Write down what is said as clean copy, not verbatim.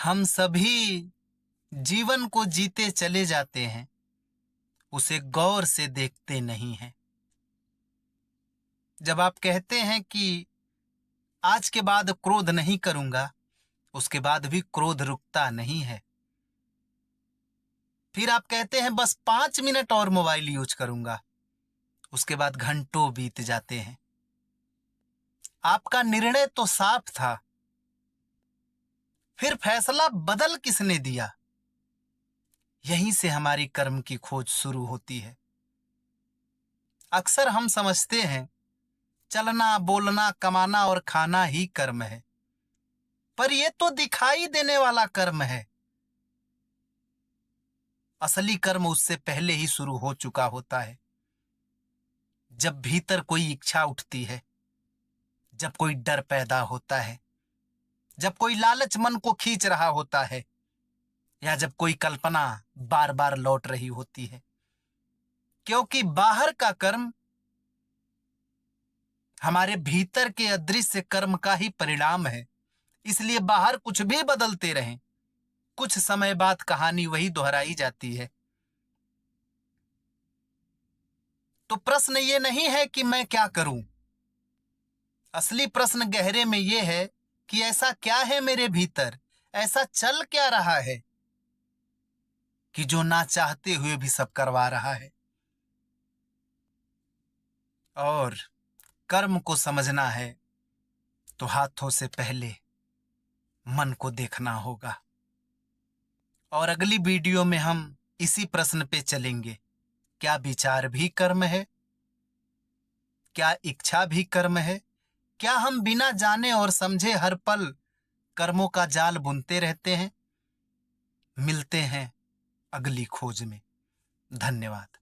हम सभी जीवन को जीते चले जाते हैं, उसे गौर से देखते नहीं हैं। जब आप कहते हैं कि आज के बाद क्रोध नहीं करूंगा, उसके बाद भी क्रोध रुकता नहीं है। फिर आप कहते हैं बस 5 मिनट और मोबाइल यूज करूंगा, उसके बाद घंटों बीत जाते हैं। आपका निर्णय तो साफ था, फिर फैसला बदल किसने दिया? यहीं से हमारी कर्म की खोज शुरू होती है। अक्सर हम समझते हैं चलना, बोलना, कमाना और खाना ही कर्म है, पर यह तो दिखाई देने वाला कर्म है। असली कर्म उससे पहले ही शुरू हो चुका होता है। जब भीतर कोई इच्छा उठती है, जब कोई डर पैदा होता है, जब कोई लालच मन को खींच रहा होता है, या जब कोई कल्पना बार बार लौट रही होती है। क्योंकि बाहर का कर्म हमारे भीतर के अदृश्य कर्म का ही परिणाम है। इसलिए बाहर कुछ भी बदलते रहें, कुछ समय बाद कहानी वही दोहराई जाती है। तो प्रश्न ये नहीं है कि मैं क्या करूं, असली प्रश्न गहरे में ये है कि ऐसा क्या है मेरे भीतर, ऐसा चल क्या रहा है कि जो ना चाहते हुए भी सब करवा रहा है। और कर्म को समझना है तो हाथों से पहले मन को देखना होगा। और अगली वीडियो में हम इसी प्रश्न पे चलेंगे, क्या विचार भी कर्म है? क्या इच्छा भी कर्म है? क्या हम बिना जाने और समझे हर पल कर्मों का जाल बुनते रहते हैं? मिलते हैं अगली खोज में। धन्यवाद।